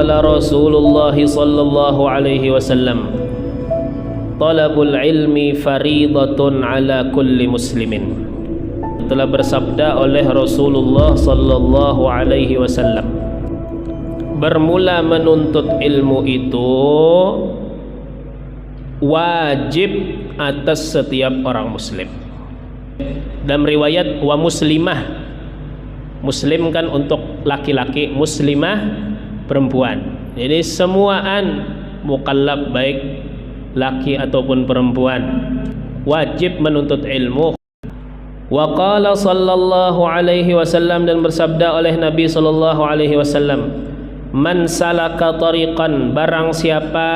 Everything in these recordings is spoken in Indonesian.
qala Rasulullah sallallahu alaihi wasallam, talabul ilmi faridatun ala kulli muslimin. Telah bersabda oleh Rasulullah sallallahu alaihi wasallam, bermula menuntut ilmu itu wajib atas setiap orang muslim. Dalam riwayat wa muslimah, muslim kan untuk laki-laki, muslimah perempuan. Jadi semuaan mukallaf baik laki ataupun perempuan wajib menuntut ilmu. Wa qala sallallahu alaihi wasallam, dan bersabda oleh Nabi sallallahu alaihi wasallam, man salaka tariqan, barang siapa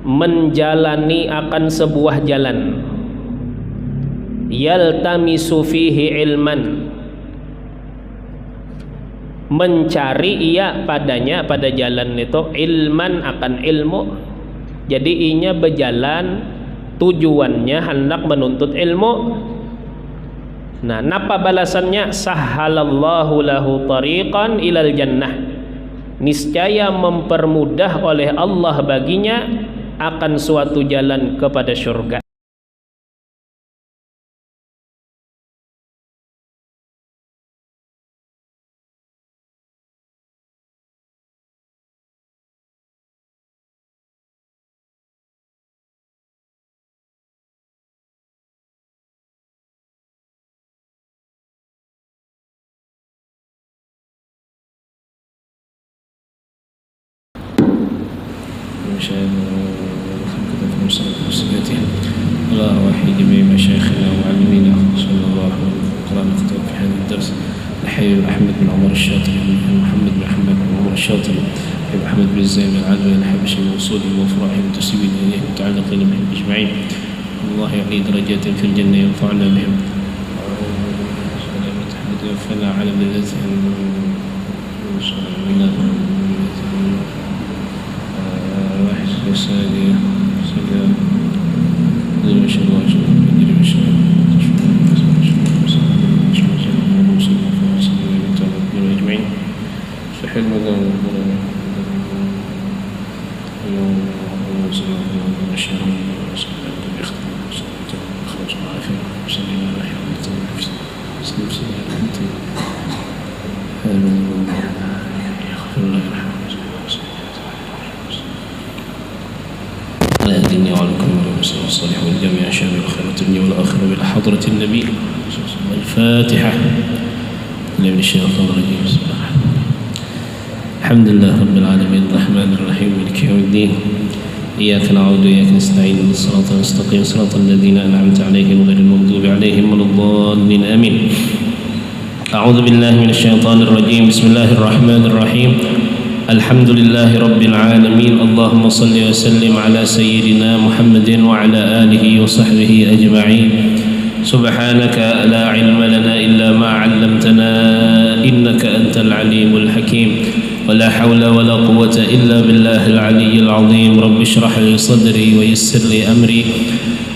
menjalani akan sebuah jalan, yaltamisu fihi ilman, mencari ia padanya, pada jalan itu, ilman akan ilmu. Jadi inya berjalan, tujuannya hendak menuntut ilmu. Nah, napa balasannya? Sahhalallahu lahu tariqan ilal jannah, niscaya mempermudah oleh Allah baginya akan suatu jalan kepada surga. على أرواح جميع مشايخنا ومعلمينا صلى الله عليه وسلم. قرأ نكتب في هذا الدرس الحي أحمد بن عمر الشاطبي، محمد بن أحمد بن عمر الشاطبي، محمد بن زين العدوي الحبشي الموصولي وفرح المنتسبين إليه متعلقين بهم أجمعين. الله يعلي درجات في الجنة ينفعنا بهم. توفنا على ملتهم واحد رسالة سلام ما شاء الله يجري ما شاء الله أجمعين في حلم ذا على الدنيا وعليكم ورحمة الصالح والجميع شامل الخيرات الدنيا والآخرة إلى حضرة النبي. الفاتحة. من الشيطان الرجيم. بسم الله الرحمن الرحيم. الحمد لله رب العالمين الرحمن الرحيم مالك يوم الدين. إياك نعبد وإياك نستعين الصراط المستقيم صراط الذين أنعمت عليهم غير المغضوب عليهم ولا الضالين آمين. أعوذ بالله من الشيطان الرجيم. بسم الله الرحمن الرحيم. الحمد لله رب العالمين. اللهم صل وسلم على سيدنا محمد وعلى آله وصحبه أجمعين. سبحانك لا علم لنا إلا ما علمتنا إنك أنت العليم الحكيم. ولا حول ولا قوة إلا بالله العلي العظيم. رب اشرح لي صدري ويسر لي أمري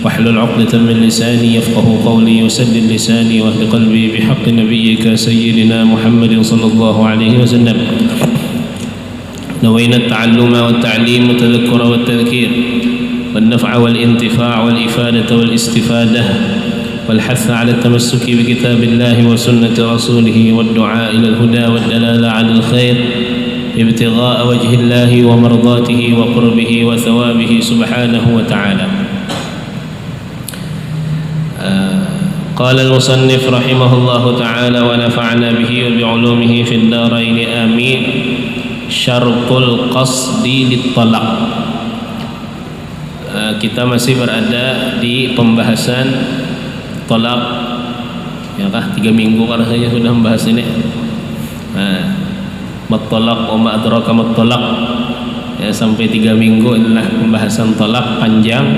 واحلل عقدة من لساني يفقه قولي وسدد لساني واهد قلبي بحق نبيك سيدنا محمد صلى الله عليه وسلم. نوينا التعلم والتعليم والتذكر والتذكير والنفع والانتفاع والإفادة والاستفادة والحث على التمسك بكتاب الله وسنة رسوله والدعاء إلى الهدى والدلالة على الخير ابتغاء وجه الله ومرضاته وقربه وثوابه سبحانه وتعالى. قال المصنف رحمه الله تعالى ونفعنا به وبعلومه في الدارين آمين. Syartul qasdi littalaq. Kita masih berada di pembahasan talaq, ya kah? 3 minggu kalau saya sudah membahas ini. Mat-talaq wa ma adraka mat-talaq. Ya, sampai 3 minggu adalah pembahasan talaq panjang.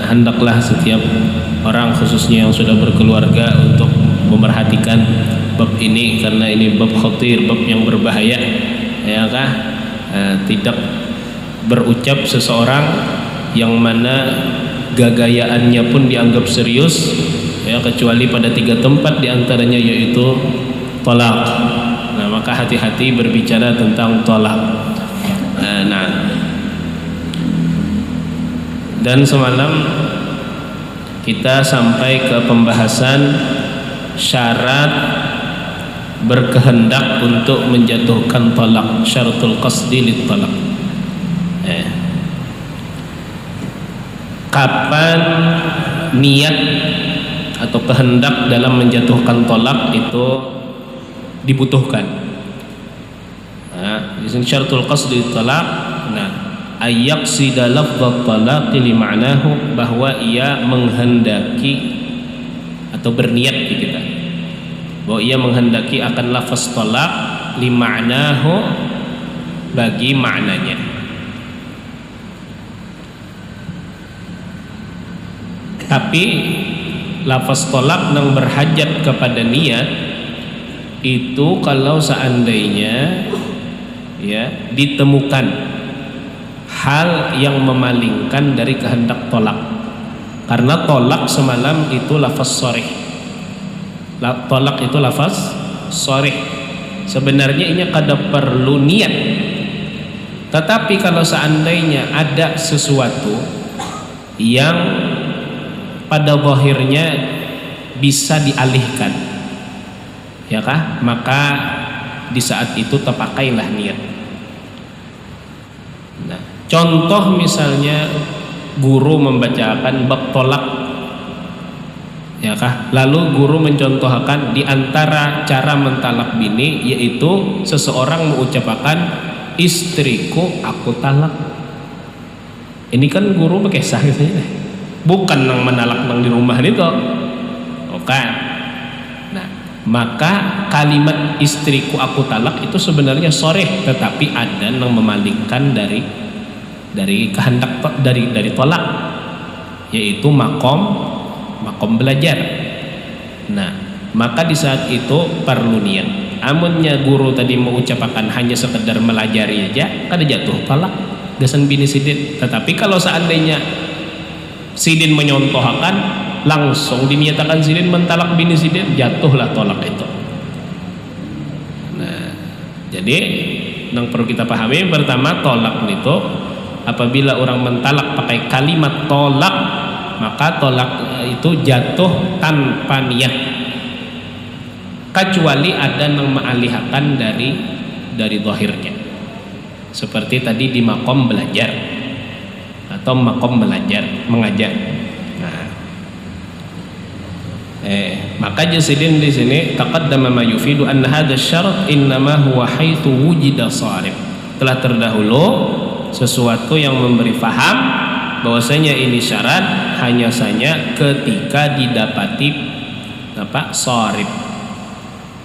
Hendaklah setiap orang khususnya yang sudah berkeluarga untuk memperhatikan bab ini karena ini bab khatir, bab yang berbahaya. Ya kah? Tidak berucap seseorang yang mana gagayaannya pun dianggap serius, ya, kecuali pada 3 tempat diantaranya yaitu talaq. Nah, maka hati-hati berbicara tentang tolak. Nah, dan semalam kita sampai ke pembahasan syarat berkehendak untuk menjatuhkan talak, syaratul qasdi lit talak. Kapan niat atau kehendak dalam menjatuhkan talak itu dibutuhkan? Di sini syaratul qasdi lit talak. Nah, ayyaqsida lafdhat talaq li ma'nahu, bahwa ia menghendaki atau berniat di kita bahwa ia menghendaki akan lafaz talaq li ma'nahu, bagi maknanya. Tapi lafaz talaq yang berhajat kepada niat itu kalau seandainya ya ditemukan hal yang memalingkan dari kehendak tolak. Karena tolak semalam itu lafaz sharih. Tolak itu lafaz sharih. Sebenarnya ini kada perlu niat. Tetapi kalau seandainya ada sesuatu yang pada zahirnya bisa dialihkan, ya kah? Maka di saat itu terpakailah niat. Nah, contoh misalnya guru membacakan bab tolak, ya kah? Lalu guru mencontohkan di antara cara mentalak bini yaitu seseorang mengucapkan istriku aku talak. Ini kan guru berkisah gitu, bukan nang menalak nang di rumah itu, bukan. Nah, maka kalimat istriku aku talak itu sebenarnya sharih, tetapi ada yang memalingkan dari kehendak dari tolak, yaitu makom belajar. Nah, maka di saat itu perlu niat. Amunnya guru tadi mengucapkan hanya sekedar melajari aja, kada jatuh talak gasan bini sidin. Tetapi kalau seandainya sidin menyontohkan, langsung dinyatakan sidin mentalak bini sidin, jatuhlah tolak itu. Nah, jadi yang perlu kita pahami pertama, tolak itu apabila orang mentalak pakai kalimat tolak, maka tolak itu jatuh tanpa niat, kecuali ada yang mengalihkan dari zahirnya, seperti tadi di makom belajar atau makom mengajar. Nah, maka jasidin di sini taqaddama ma yufidu anna hadha syarat innama huwa haitsu wujida sharif. Telah terdahulu sesuatu yang memberi faham bahwasanya ini syarat hanya saja ketika didapati apa? Sharif,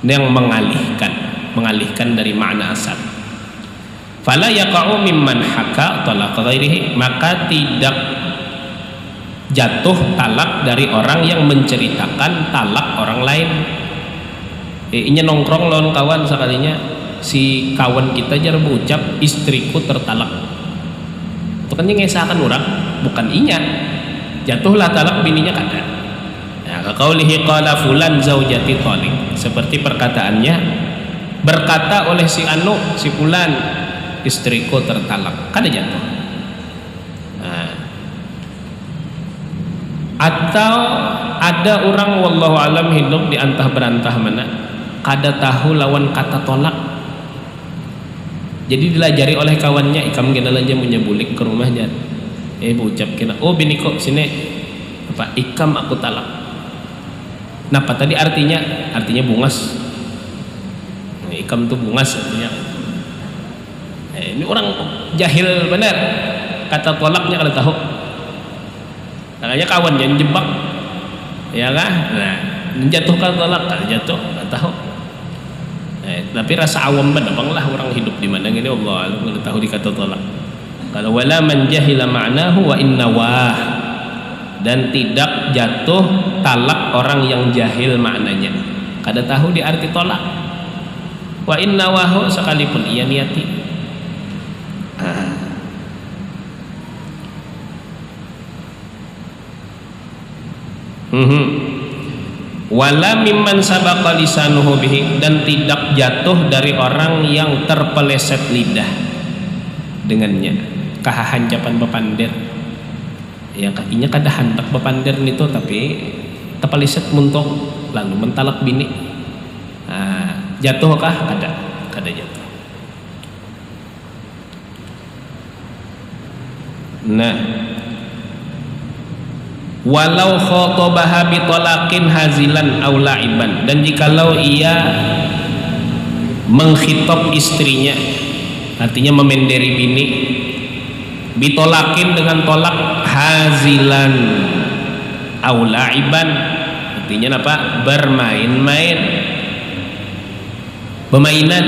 yang mengalihkan dari makna asal. Fala yaqa'u mimman haka talaq ghairihi, maka tidak jatuh talak dari orang yang menceritakan talak orang lain. Ini nongkrong lawan kawan sekalinya, si kawan kita jar berucap istriku tertalak, itu kan ngesahkan orang, bukan inya, jatuhlah talak bininya kada. Nah, kaqaulihi qala fulan zaujati thalik, seperti perkataannya berkata oleh si anu, si fulan, istriku tertalak, kada jatuh. Nah, atau ada orang wallahu alam hidup di antah berantah mana kada tahu lawan kata tolak, jadi dilajari oleh kawannya, ikam kena aja menyebulik ke rumahnya, ucap kena, oh bini kok sini apa, ikam aku talak. Napa tadi artinya bungas. Ikam tuh bungas artinya. Ini orang jahil benar, kata tolaknya kada tahu. Makanya kawan yang jebak, ya kan? Nah, menjatuhkan tolak kada jatuh, kada tahu. Tapi rasa awam benar lah orang hidup di mana ini, Allah alam, kada tahu dikata tolak. Kalau wala man jahila ma'nahu wa inna wah, dan tidak jatuh talak orang yang jahil maknanya, kada tahu di arti tolak. Wa inna wahu, sekalipun ia niati. wala mimman sabaqa lisanuhu bihi, dan tidak jatuh dari orang yang terpeleset lidah dengannya. Kahahancapan bepander ya, inya kada handak bepander itu tapi terpeleset muntung lalu mentalak bini. Jatuh kah? Kada jatuh. Nah, walau khotobaha bitolaqin hazilan aw la'iban, dan jikalau ia mengkhitob istrinya, artinya memenderi bini, bitolakin dengan tolak, hazilan aw la'iban, artinya apa? Bermain-main, permainan,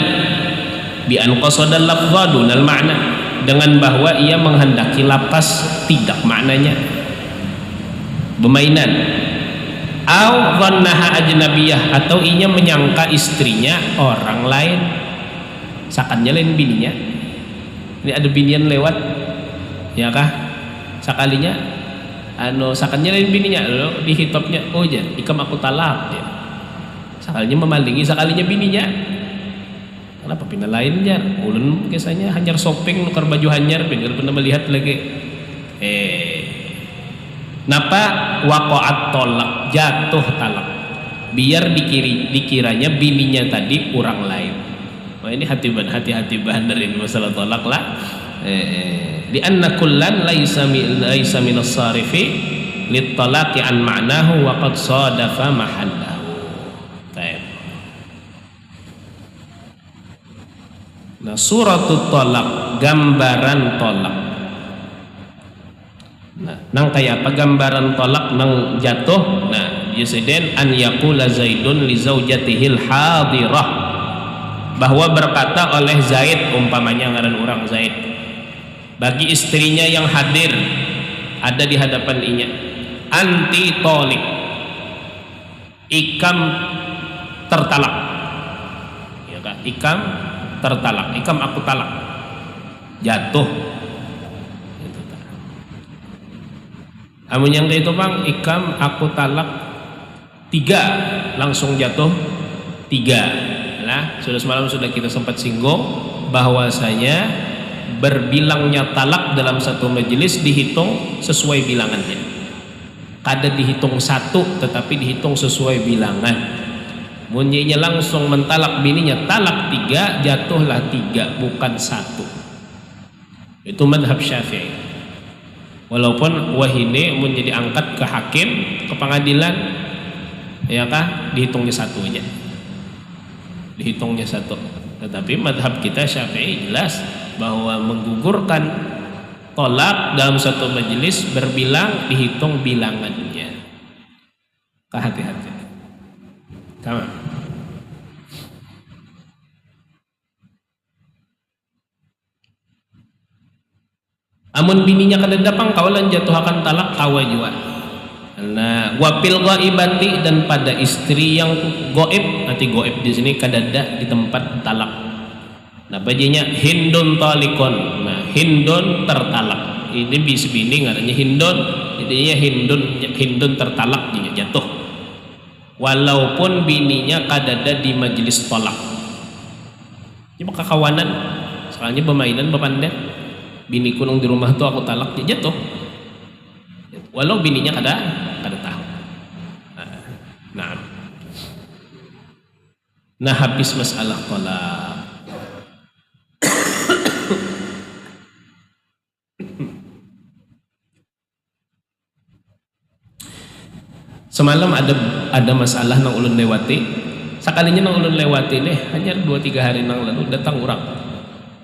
bi an qasada lafdha dunal ma'na, dengan bahwa ia menghendaki lapas tidak maknanya, bermainan. Au dhannaha ajnabiyah, atau inya menyangka istrinya orang lain, sakannya lain bininya. Ini ada binian lewat ya kah, sakalinya sakannya lain bininya, lo dihitopnya, oh ya ikam aku talak ya. Sakalinya memalingi, sakalinya bininya. Kenapa pindah lainnya? Ulun kisahnya hanyar shopping nukar baju hanyar, pindah pernah melihat lagi. Napa waqa'at tolak, jatuh talak, biar dikiranya bininya tadi orang lain. Wah ini hati-hati benerin masalah tolak lah. Di anna kullan laisa min as-sarifi lit talaqi an ma'nahu wa qad sadafa mahallahu. Baik. Nah, suratul tolak, gambaran tolak. Nah, nang kayak apa gambaran tolak nang jatuh? Nah, yusiden an yaqula Zaidun li zaujatihil hadirah, bahwa berkata oleh Zaid, umpamanya ngaran orang Zaid, bagi istrinya yang hadir ada di hadapan inya, anti tolik, ikam tertalak, ya kan? Ikam tertalak, ikam aku talak, jatuh. Amun yang itu bang, ikam aku talak 3, langsung jatuh 3. Nah, sudah semalam sudah kita sempat singgung bahwasanya berbilangnya talak dalam satu majelis dihitung sesuai bilangannya. Kada dihitung 1, tetapi dihitung sesuai bilangan. Munyinya langsung mentalak bininya talak 3, jatuhlah 3, bukan 1. Itu madhab Syafi'i. Walaupun wahine menjadi angkat ke hakim, ke pengadilan, ya kah, dihitungnya 1 aja, dihitungnya 1. Tetapi madhab kita Syafi'i jelas bahwa menggugurkan tolak dalam satu majelis berbilang dihitung bilangannya. Hati-hati. Tamam. Amun bininya kada dapang kawalan jatuh akan talak kawa jua. Nah, wapil ghaibati, dan pada istri yang goib, nanti goib di sini kadada di tempat talak. Nah, bajinya hindun talikon. Nah, hindun tertalak. Ini bis bini ngaranya hindun, jadinya hindun tertalak, dia jatuh. Walaupun bininya kadada di majelis tolak. Ini kekawanan, soalnya permainan bepandet. Bini kunung di rumah tuh aku talak, dia jatuh. Walau bininya kada tahu. Nah, habis masalah tolak. Semalam ada masalah nang ulun lewati. Sekalinya nang ulun lewati nih hanya 2-3 hari nang lalu datang orang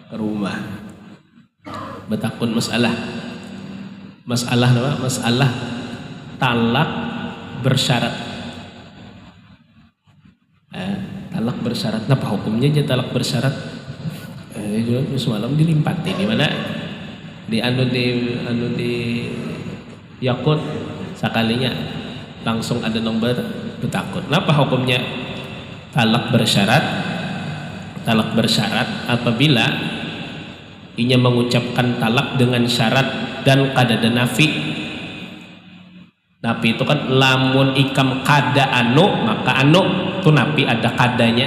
ke rumah. Betakun masalah apa? Masalah talak bersyarat. Talak bersyarat. Apa hukumnya aja talak bersyarat? Semalam dilimpati di mana? Di Yakut sekalinya langsung ada nomor betakun. Kenapa hukumnya talak bersyarat? Talak bersyarat apabila inya mengucapkan talak dengan syarat dan kadada nafi. Napi itu kan lamun ikam kada anu maka anu tuh napi ada kadanya.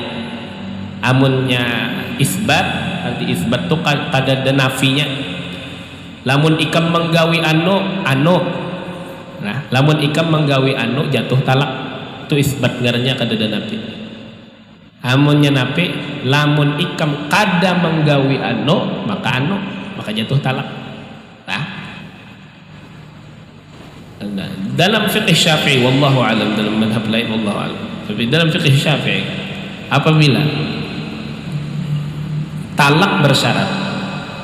Amunnya isbat nanti isbat tuh kada ada nafinya. Lamun ikam menggawi anu nah lamun ikam menggawi anu jatuh talak itu isbat ngarannya kada ada nafi. Amunnya nafi lamun ikam kada menggawi anu maka jatuh talak. Nah, dalam fiqh Syafi'i wallahu alam, dalam madhab lain wallahu alam, tapi dalam fiqh Syafi'i apabila talak bersyarat,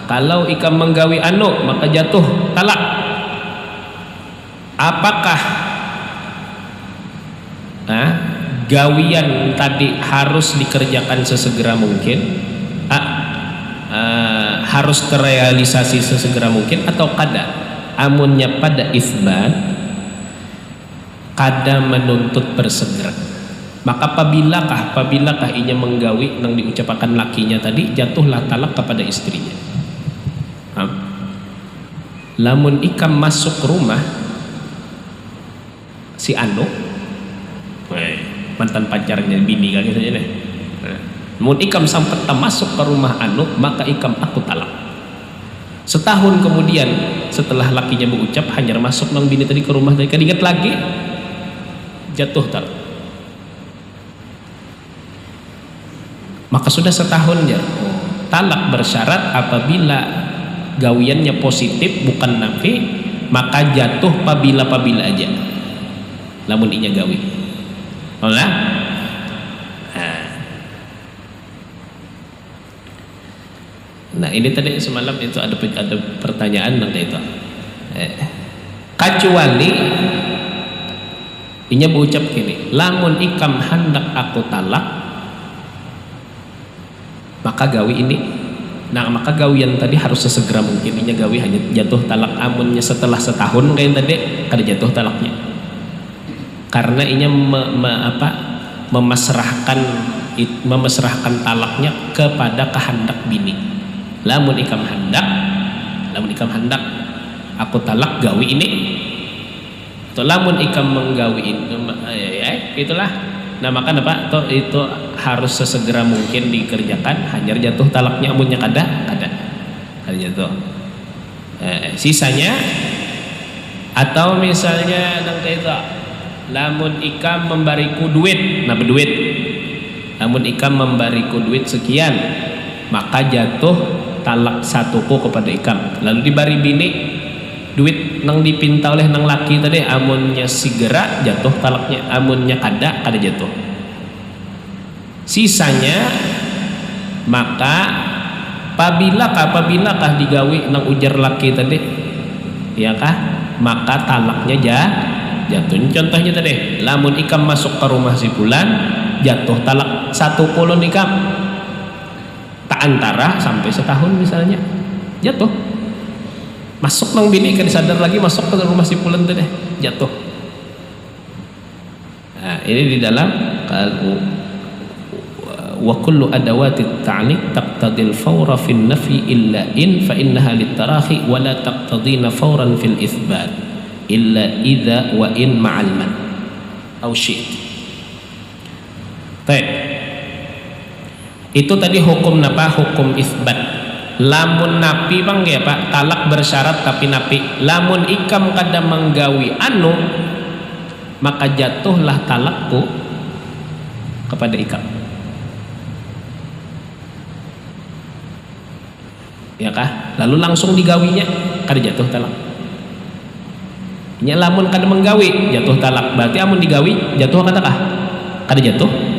kalau ikam menggawi anu maka jatuh talak, apakah gawian tadi harus dikerjakan sesegera mungkin, harus terrealisasi sesegera mungkin atau kada? Amunnya pada isbat kada menuntut bersegera, maka apabila inya menggawi nang diucapkan lakinya tadi jatuhlah talak kepada istrinya. Lamun ikam masuk rumah si anu mantan pacarnya bini kan gitu deh. Lamun ikam sampai masuk ke rumah anu maka ikam aku talak. Setahun kemudian setelah lakinya mengucap hanyar masuk nang bini tadi ke rumah tadi kan ingat lagi jatuh talak. Maka sudah setahun ya. Talak bersyarat apabila gawiannya positif bukan nafi, maka jatuh pabila aja. Lamun inya gawi. Olah. Nah ini tadi semalam itu ada pertanyaan tentang itu. Kecuali inya berucap gini, lamun ikam hendak aku talak, maka gawi ini. Nah maka gawian tadi harus sesegera mungkin. Inya gawi hanya jatuh talak. Amunnya setelah setahun kayak tadi kada jatuh talaknya. Karena inya memasrahkan talaknya kepada kehendak bini. Lamun ikam hendak aku talak gawi ini, atau lamun ikam menggawi itu itulah namakan apa itu harus sesegera mungkin dikerjakan, hanyar jatuh talaknya. Amunnya kada jatuh. Sisanya atau misalnya nang itu lamun ikam memberiku duit, berduit, lamun ikam memberiku duit sekian maka jatuh talak satuku kepada ikam. Lalu dibari bini duit nang dipinta oleh nang laki tadi, amunnya segera jatuh talaknya, amunnya kada jatuh. Sisanya maka apabila digawi nang ujar laki tadi ya kah, maka talaknya jatuh. Contohnya tadi lamun ikam masuk ke rumah si fulan jatuh talak 10 ikam, antara sampai setahun misalnya jatuh. Masuk nang bini kan sadar lagi masuk ke rumah si fulan tadi jatuh. Nah, ini di dalam wa kullu adawati ta'liq taqtadil fawra fil nafi illa in fa innaha litarahi wa la taqtadina fawran fil itsbat illa idza wa in ma'al man aw syit. Itu tadi hukum napa? Hukum isbat. Lamun napi bang ya pak, talak bersyarat tapi napi. Lamun ikam kada menggawi anu maka jatuhlah talakku kepada ikam. Ya kah? Lalu langsung digawinya kada jatuh talak. Nya lamun kada menggawi jatuh talak. Berarti amun digawi jatuh kada kah? Kada jatuh.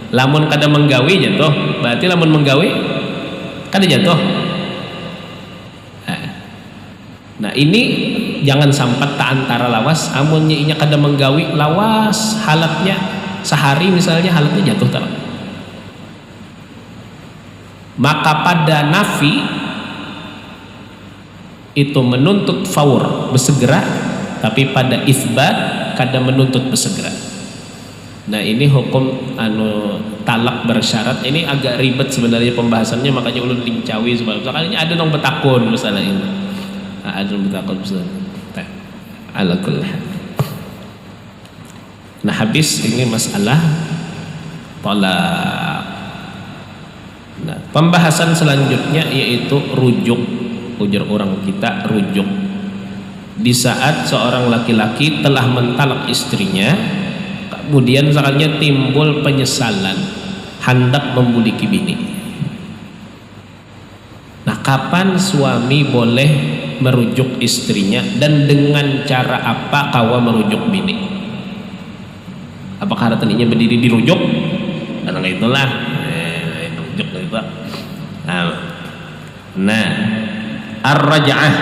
Lamun kada menggawi jatuh, berarti lamun menggawi kada jatuh. Nah ini jangan sampai tak antara lawas. Amunnya inya kada menggawi lawas halatnya sehari misalnya halatnya jatuh talak. Maka pada nafi itu menuntut faur bersegera, tapi pada isbat kada menuntut bersegera. Nah ini hukum talak bersyarat ini agak ribet sebenarnya pembahasannya, makanya ulun lincawi soalnya ada nong betakun masalah ini. Ada nong betakun masalah. Ala kulli hal. Nah, habis ini masalah talak. Nah, pembahasan selanjutnya yaitu rujuk. Ujar orang kita rujuk. Di saat seorang laki-laki telah mentalak istrinya, kemudian saatnya timbul penyesalan, hendak membuliki bini. Nah, kapan suami boleh merujuk istrinya dan dengan cara apa kawa merujuk bini? Apakah tadinya berdiri dirujuk? Karena itulah rujuk itu. Nah, ar-raj'ah.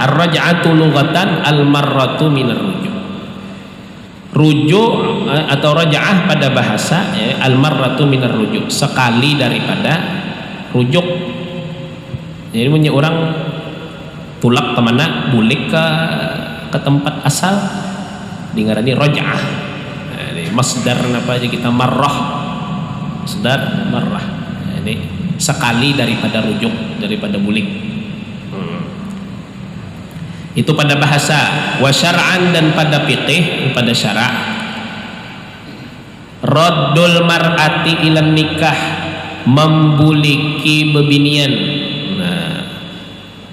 Ar-raj'atu lughatan al-marratu minar rujuk. Rujuk atau raj'ah pada bahasa al-marratu minar rujuk, sekali daripada rujuk. Jadi punya orang tulak kemana, bulik ke tempat asal, dingarani raj'ah. Masdar apa aja kita marrah, masdar marrah. Ini sekali daripada rujuk, daripada bulik. Itu pada bahasa. Wa syar'an, dan pada fiqih, pada syara', raddul mar'ati ilan nikah, membuliki bebinian. Nah,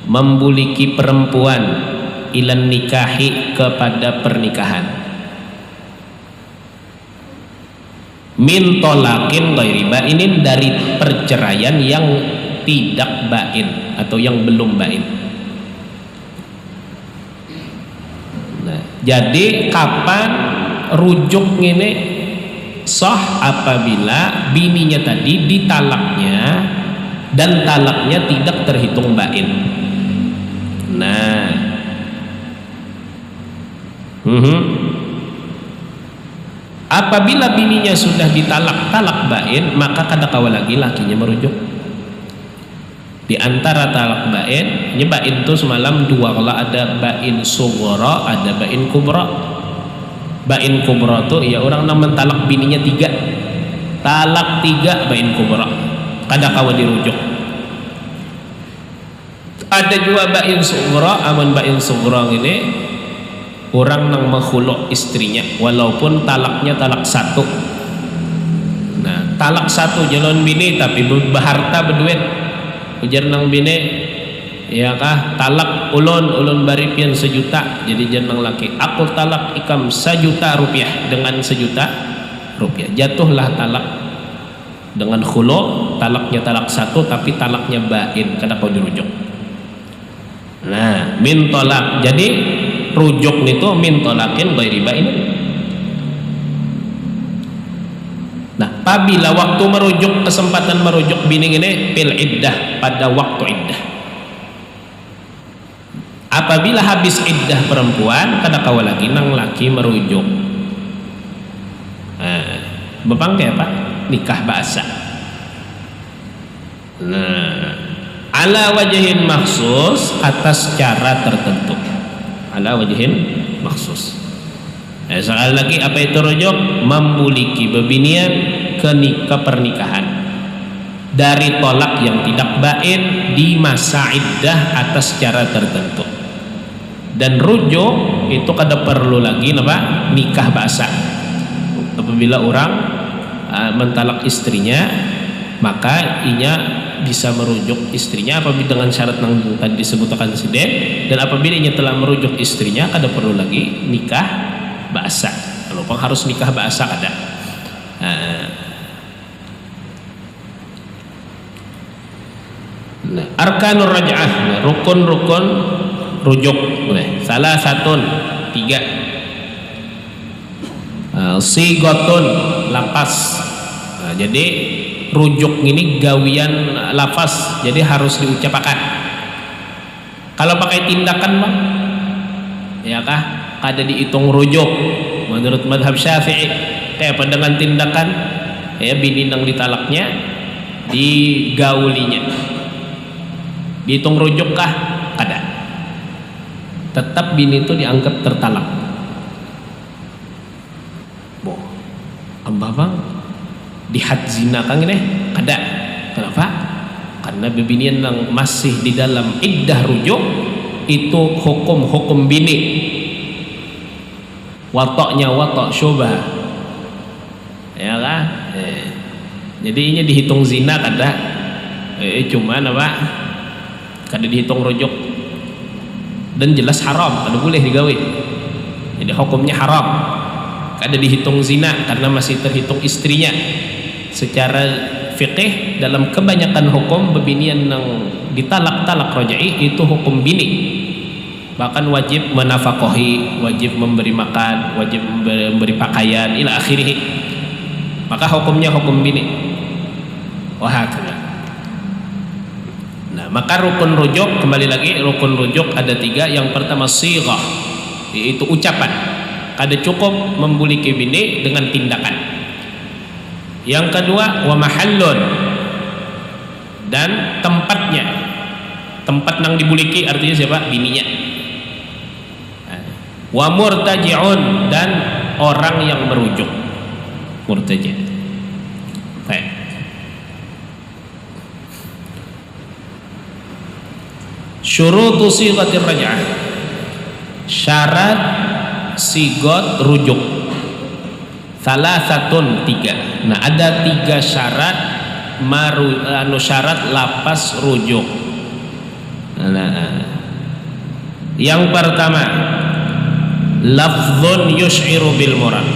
membuliki perempuan ilan nikahi, kepada pernikahan. Min tolakin ghairi bainin, dari perceraian yang tidak bain atau yang belum bain. Nah, jadi kapan rujuk ini sah? Apabila bininya tadi ditalaknya dan talaknya tidak terhitung bain. Nah, apabila bininya sudah talak bain, maka kada kawa lagi lakinya merujuk. Di antara talak bain, bain itu semalam dua, kalau ada bain sughra, ada bain kubra. Bain kubra itu ya orang yang mentalak bininya 3, talak 3 bain kubra, kada kawa dirujuk. Ada juga bain sughra. Aman bain sughra ini orang yang menghuluk istrinya walaupun talaknya talak 1. Nah, talak 1 jalan bini tapi berharta berduit. Ujar nang bini, ya kah, talak ulun bari pian 1 juta. Jadi janang laki, aku talak ikam 1 juta rupiah, dengan 1 juta rupiah. Jatuhlah talak dengan khulu, talaknya talak 1 tapi talaknya bain, kada kau dirujuk. Nah, min tolak. Jadi rujuk itu min tolakin ghairi bain. Nah, apabila waktu merujuk, kesempatan merujuk bini ini fil iddah, pada waktu iddah. Apabila habis iddah perempuan, kada kawa lagi nang laki merujuk. Bepang kayak apa? Nikah bahasa. Nah, ala wajhin maksus, atas cara tertentu. Ala wajhin maksus. Sekali lagi, apa itu rujuk? Membuliki bebinian ke pernikahan dari tolak yang tidak bain di masa iddah atas cara tertentu. Dan rujuk itu kada perlu lagi apa? Nikah bahasa. Apabila orang mentalak istrinya, maka inya bisa merujuk istrinya apabila dengan syarat yang tadi disebutkan siden. Dan apabila inya telah merujuk istrinya, kada perlu lagi nikah bahasa. Kalau harus nikah bahasa ada. Nah, arkanur raj'ah, rukun-rukun rujuk. Salah satu 3. Sigotun, lapas. Nah, jadi rujuk ini gawian lafaz, jadi harus diucapkan. Kalau pakai tindakan bang, ya kah? Kada dihitung rujuk menurut madhab Syafi'i. Kayak apa dengan tindakan? Ya, bini nang ditalaknya, digaulinya, dihitung rujuk kah? Kada. Tetap bini itu dianggap tertalak. Boh, ambah bang, dihad zina kang ini kada. Kenapa? Karena bebinian yang masih di dalam iddah rujuk itu hukum bini. Watoknya watok syubah, Nah, jadi ini dihitung zina kada, cuma apa? Kada dihitung rojok dan jelas haram, kada boleh digawe. Jadi hukumnya haram, kada dihitung zina karena masih terhitung istrinya. Secara fikih dalam kebanyakan hukum bebinian yang ditalak rojai itu hukum bini. Bahkan wajib menafkahi, wajib memberi makan, wajib memberi pakaian ila akhirih. Maka hukumnya hukum bini. Wahakala. Nah, maka rukun rujuk, kembali lagi rukun rujuk ada 3. Yang pertama sighah, yaitu ucapan. Kada cukup membuliki bini dengan tindakan. Yang kedua wa mahallun, dan tempatnya. Tempat nang dibuliki artinya siapa? Bininya. Wa murtaji'un, dan orang yang merujuk. Murtaji'. Baik. Syurutu sighatir raj'ah. Syarat sigot rujuk. Salasatun, 3. Nah, ada 3 syarat syarat lapas rujuk. Nah, yang pertama lafdzun yush'iru bil murad,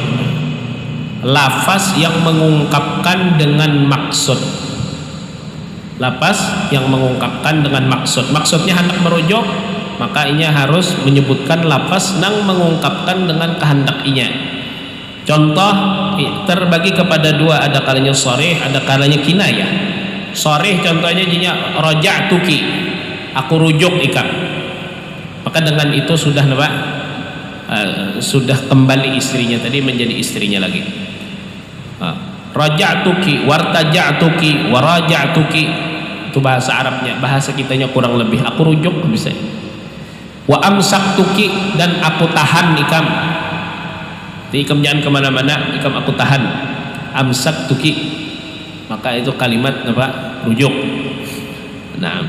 lafaz yang mengungkapkan dengan maksud. Lafaz yang mengungkapkan dengan maksud. Maksudnya hendak merujuk, maka inya harus menyebutkan lafaz yang mengungkapkan dengan kehendak inya. Contoh terbagi kepada 2, ada kalanya sharih, ada kalanya kinayah. Sharih contohnya jinya raja'tuki, aku rujuk ikam. Maka dengan itu sudah apa? Sudah kembali istrinya tadi menjadi istrinya lagi. Raja'tuki, wartaja'tuki, waraja'tuki, itu bahasa Arabnya. Bahasa kitanya kurang lebih aku rujuk bisa. Wa amsaktuki, dan aku tahan ikam. Jadi ikam jangan kemana-mana, ikam aku tahan. Amsaktuki, maka itu kalimat apa? Rujuk. Nah,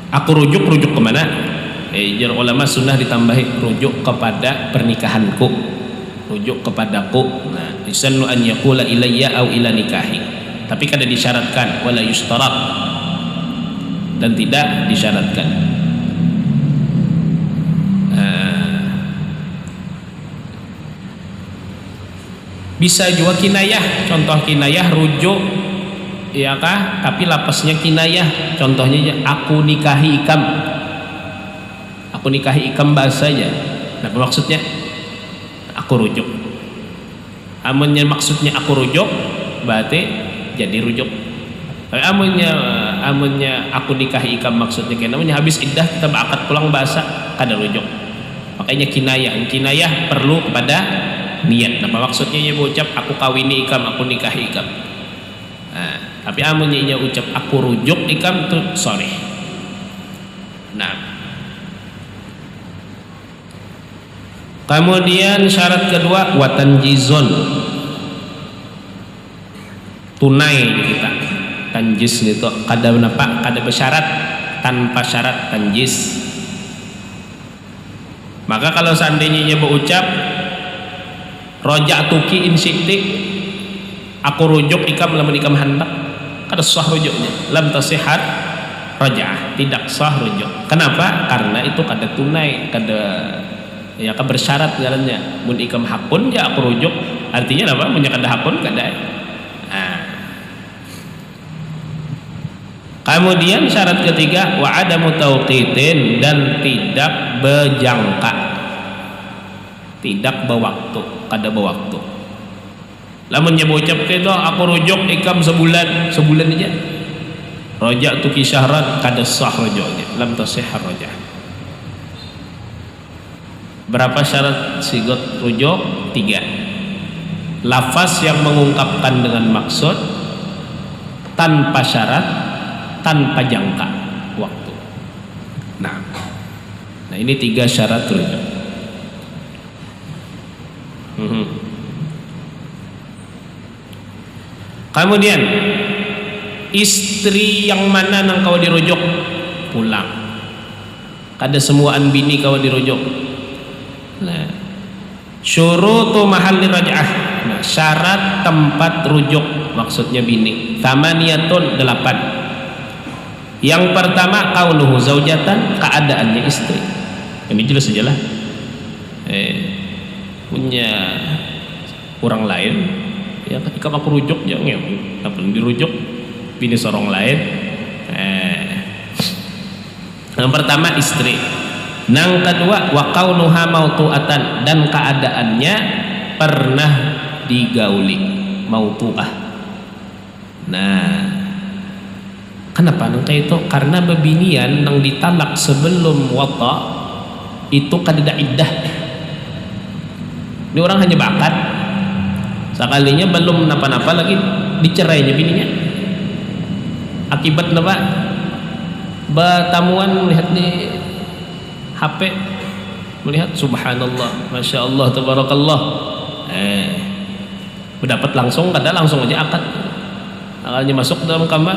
aku rujuk kemana? Jar ulama sunnah ditambahi rujuk kepada pernikahanku, rujuk kepadaku. Nah, isannu an yaqula ilayya au ila nikahi. Tapi kada disyaratkan, wala yustarat, dan tidak disyaratkan. Bisa juga kinayah. Contoh kinayah rujuk, ya kah? Tapi lapasnya kinayah. Contohnya aku nikahi ikam. Aku nikahi ikam bahasa aja. Nah, maksudnya aku rujuk. Amunnya maksudnya aku rujuk, berarti jadi rujuk. Tapi amunnya aku nikahi ikam maksudnya kayak namanya habis iddah kita akad pulang bahasa, kada rujuk. Makanya kinayah perlu kepada niat. Apa maksudnya ia ucap aku kawini ikam, aku nikahi ikam. Nah, tapi amunnya ia ucap aku rujuk ikam itu sorry. Nah, kemudian syarat kedua watanjizun, tunai kita. Tanjis itu kada apa? Kada bersyarat, tanpa syarat tanjis. Maka kalau seandainya ia berucap raja'tuki in syi'ti, aku rujuk ikam lamun ikam hendak, kada sah rujuknya, lam tasihhat raja'ah, tidak sah rujuk. Kenapa? Karena itu kada tunai, kada ya kada bersyarat ngarannya. Mun ikam hakun ya aku rujuk, artinya apa? Mun kada hakun kada. Nah. Kemudian syarat ketiga wa adamu tauqitin, dan tidak berjangka, tidak berwaktu, kada berwaktu. Lamun nya ucap itu aku rujuk ikam sebulan aja. Raja'tuki syahran, kada sah rujuknya, lam tasihhar raja'ah. Berapa syarat sigot rujuk? 3. Lafaz yang mengungkapkan dengan maksud, tanpa syarat, tanpa jangka waktu. Nah ini 3 syarat rujuk. Kemudian istri yang mana nang kau dirujuk pulang. Kada semuaan bini kau dirujuk. Nah, Syurutu mahalli raj'ah. Nah, syarat tempat rujuk maksudnya bini. Thamaniyatun 8. Yang pertama kaunuhu zaujatan, keadaannya istri. Ini jelas saja lah. Punya orang lain ya ketika aku rujuk ya apa dirujuk bini seorang lain. Yang pertama istri. Yang kedua wa kaunuha mautuatan, dan keadaannya pernah digauli, mautuah. Nah, kenapa nang itu? Karena bebinian nang ditalak sebelum wata itu kadada iddah. Ini orang hanya bakat, sekalinya belum napa-napa lagi dicerainya bininya. Akibat napa? Batamuan melihat nih HP, melihat subhanallah, masya Allah, tabarakallah, mendapat langsung, kadang langsung aja akad. Akalnya masuk dalam kamar,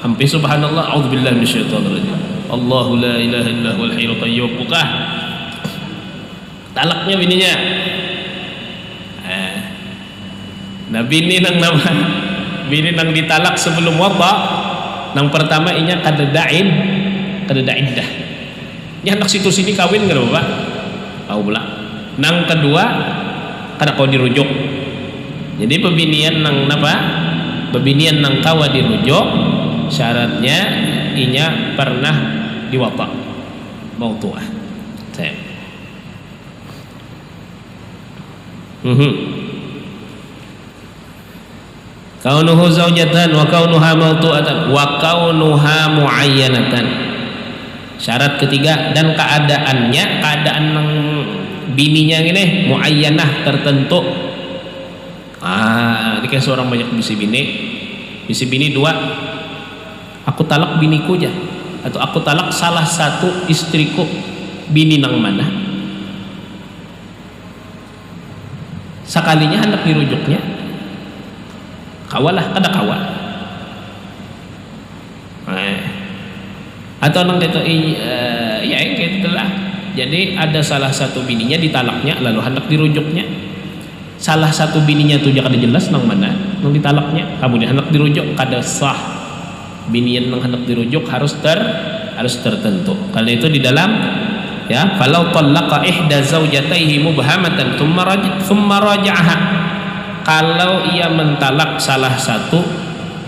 hampir subhanallah, a'udzubillahi minasyaitonirrajim, Allahu la ilaha illa huwal hayyul qayyum, buka, talaknya bininya. Nah bini nang nama, bini nang ditalak sebelum wata, nang pertama inya kadada iddah. Ini anak situ sini kawin nggak Bapak? Tahu pula. Nang kedua kada kau dirujuk. Jadi pebinian nang napa? Pebinian nang kawa dirujuk, syaratnya inya pernah diwata, mautuah. Saya. Kaunuhu zaujatan wa kaunuha mautuatan wa kaunuha muayyanatan. Syarat ketiga, dan keadaannya, keadaan nang bininya ini muayyanah, tertentu. Ini kayak seorang banyak bisi bini dua, aku talak biniku aja, atau aku talak salah satu istriku. Bini nang mana? Sekalinya hendak dirujuknya, kawalah, kada kawal. Atau nang itu ya gitulah. Jadi ada salah satu bininya ditalaknya, lalu hendak dirujuknya. Salah satu bininya tuh kada jelas nang mana nang ditalaknya, kemudian hendak dirujuk, kada sah. Binian nang hendak dirujuk harus tertentu. Karena itu di dalam ya, falau talaqa ihda zaujataihi mubhamatan thumma raja'aha. Kalau ia mentalak salah satu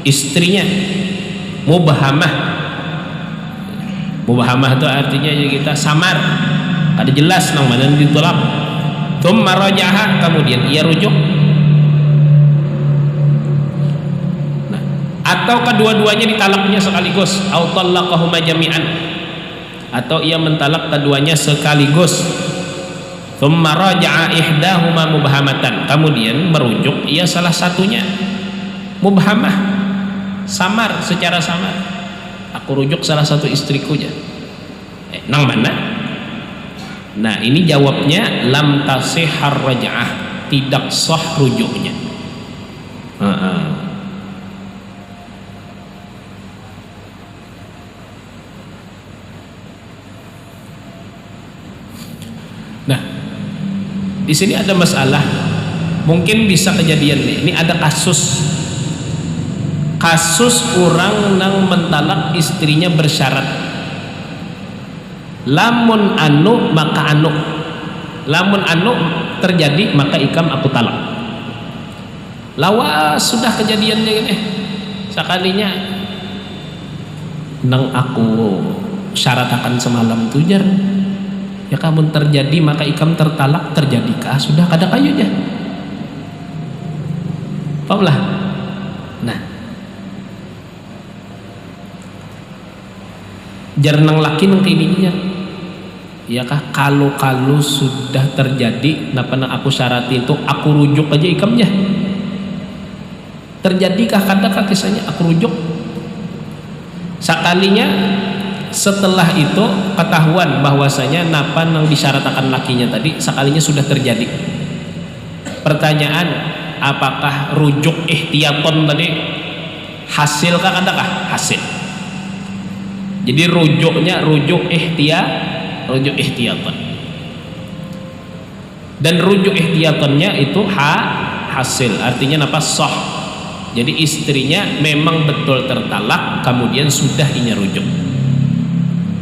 istrinya mubhamah. Mubhamah itu artinya kita samar, ada jelas nang mana ditolak. Tsumma raja'aha, kemudian ia rujuk. Nah, atau kedua-duanya ditalaknya sekaligus, au talaqahuma jami'an, atau ia mentalak keduanya sekaligus. Tsumma raja'a ihdahuma mubhamatan, kemudian merujuk ia salah satunya mubhamah, samar, secara samar. Aku rujuk salah satu istriku aja. Nang mana? Nah, ini jawabnya lam tasihhar raj'ah, tidak sah rujuknya. Nah, di sini ada masalah. Mungkin bisa kejadian nih. Ini ada kasus orang nang mentalak istrinya bersyarat, lamun anu maka anu, lamun anu terjadi maka ikam aku talak. Lawas sudah kejadiannya gini, sekalinya nang aku syaratakan semalam tujar ya, kamu terjadi maka ikam tertalak, terjadikah sudah kada kayu aja, pahamlah. Nah, jarang laki nang kaininya ya kah, kalau sudah terjadi napa nang aku syarati itu aku rujuk aja ikamnya, terjadikah kadakah kisahnya aku rujuk. Sekalinya setelah itu ketahuan bahwasanya napa nang disyaratakan lakinya tadi sekalinya sudah terjadi. Pertanyaan, apakah rujuk ihtiyaton tadi hasilkah kadakah? Hasil. Jadi rujuk ihtiyatan. Dan rujuk ihtiyatannya itu hasil, artinya apa? Sah. Jadi istrinya memang betul tertalak, kemudian sudah inya rujuk.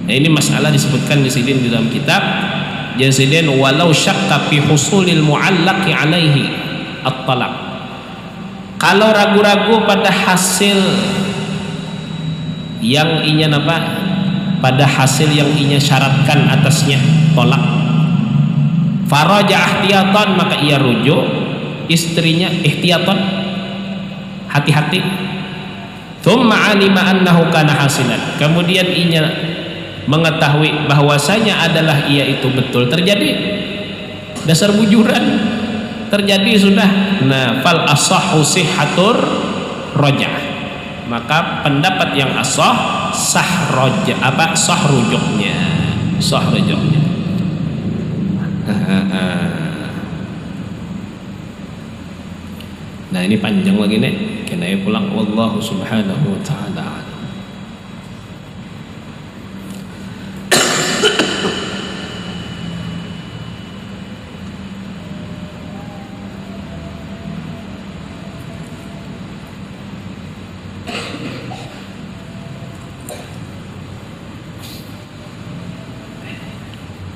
Nah, ini masalah disebutkan di sini di dalam kitab. Jadi walau syakka fi husulil mu'allaqi alaihi at-talaq. Kalau ragu-ragu pada hasil yang inya apa? Pada hasil yang inya syaratkan atasnya tolak. Faraja ihtiyatan, maka ia rujuk istrinya ihtiyatan, hati-hati. Thumma alima annahu kana hasilan, kemudian inya mengetahui bahwasanya adalah ia itu betul terjadi, dasar bujuran terjadi sudah. Nah, fal asahhu sihhatur raj'ah, maka pendapat yang asah sah rujuknya. Nah, ini panjang lagi nih, kena pulang. Wallahu subhanahu wa ta'ala.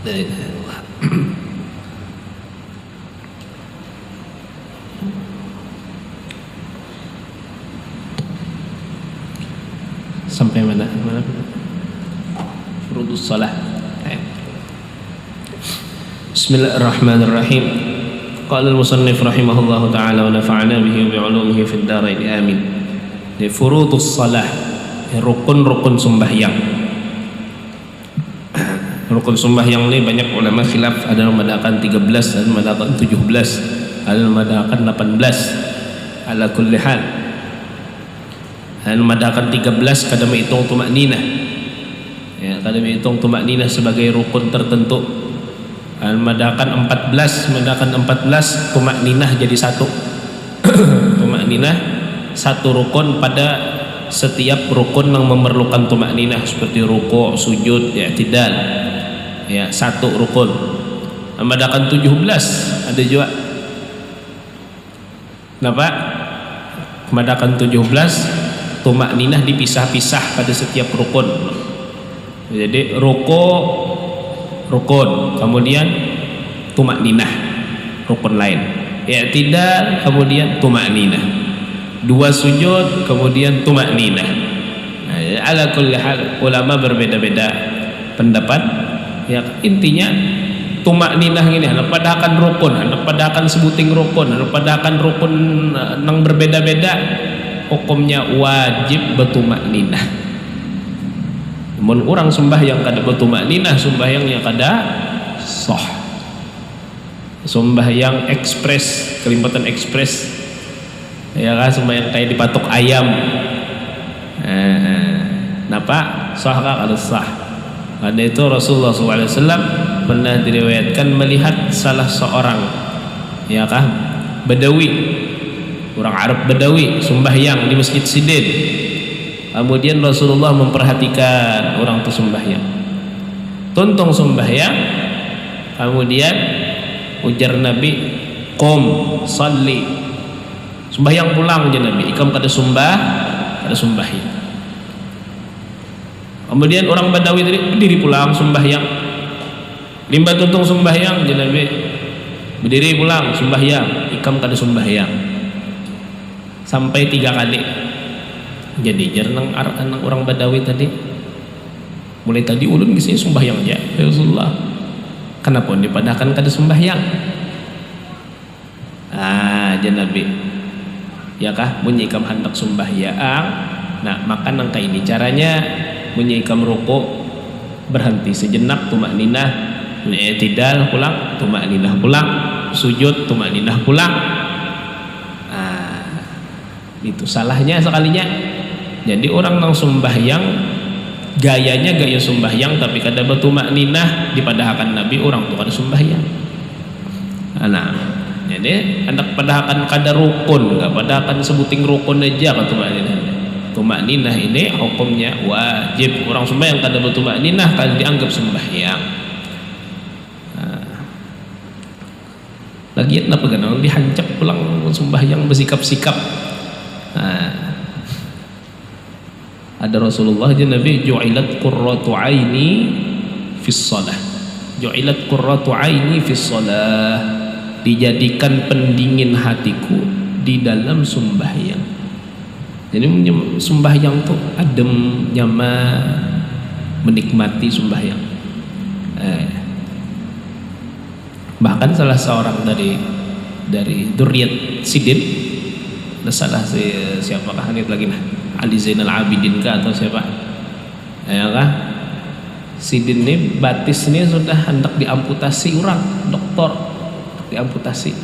La ilaha illallah. Sampai mana? Furudus salah. Bismillahirrahmanirrahim. Qala al-musannif rahimahullahu ta'ala wa nafa'ana bihi wa bi'ulumihi fid dharain amin. Di furudus salah, rukun-rukun sembahyang. Rukun sembahyang ini banyak ulama khilaf, ada yang mengatakan 13, ada yang mengatakan 17, ada yang mengatakan 18. Ala kulli hal, dan mengatakan 13 kadang menghitung tumakninah, ya, kadang menghitung tumakninah sebagai rukun tertentu. Dan mengatakan 14 tumakninah jadi satu. Tumakninah satu rukun pada setiap rukun yang memerlukan tumakninah, seperti ruku', sujud, i'tidal, ya, satu rukun. Mengatakan 17 ada juga. Kenapa? Mengatakan 17 tumakninah dipisah-pisah pada setiap rukun. Jadi rukun, kemudian tumakninah rukun lain, i'tidal, kemudian tumakninah, 2 sujud, kemudian tumakninah. Nah, ala kulli hal ulama berbeda-beda pendapat, ya, intinya tumakninah ini padakan rukun, padakan sebuting rukun, padakan rukun yang berbeda-beda, hukumnya wajib bertumakninah. Namun orang sembahyang kada bertumakninah, sembahyangnya kada sah. Sembahyang ekspres, kelimpatan ekspres, ya kan, sembahyang kayak dipatok ayam. Napa? Sah kah? Kada sah. Karena itu Rasulullah SAW pernah diriwayatkan melihat salah seorang, ya kah, Badawi, orang Arab Badawi, sembahyang di Masjid Sidin. Kemudian Rasulullah memperhatikan orang itu sembahyang, tuntung sembahyang. Kemudian ujar Nabi, qum salli, sembahyang pulang aja Nabi, ikam kada sembahyang. Kemudian orang Badawi tadi berdiri pulang sembahyang, limba tuntung sembahyang aja Nabi, berdiri pulang sembahyang, ikam kada sembahyang, sampai 3 kali. Jadi jarang orang Badawi tadi, mulai tadi ulun kesini sembahyang aja, ya Rasulullah, kenapa dipadahkan kada sembahyang? Aja Nabi, ya kah, bunyi ikam hendak sembahyang. Nah, maka nangka ini caranya, bunyi ikam ruku berhenti sejenak, tumakninah, i'tidal pulang, tumakninah pulang, sujud, tumakninah pulang. Itu salahnya sekalinya. Jadi orang nang sembahyang gayanya gaya sembahyang tapi kada bertumakninah, dipadahkan Nabi orang tu kada sembahyang. Nah, jadi hendak padahkan kada rukun, enggak padahkan sebuting rukun aja ka tumakninah. Tumakninah ini hukumnya wajib. Orang sembahyang kada bertumakninah kada dianggap sembahyang. Lagian apa kan dihancap pulang sembahyang bersikap-sikap. Ada Rasulullah aja Nabi, ju'ilat qurratu aini fis shalah. Ju'ilat qurratu aini fis shalah. Dijadikan pendingin hatiku di dalam sembahyang. Jadi sembahyang tuh adem, nyaman, menikmati sembahyang. Bahkan salah seorang dari Durriyat Sidin, ada salah siapakah ini lagi nah, Ali Zainal Abidin kah atau siapa? Ya kah? Sidin ini batis ini sudah hendak diamputasi orang, dokter diamputasi.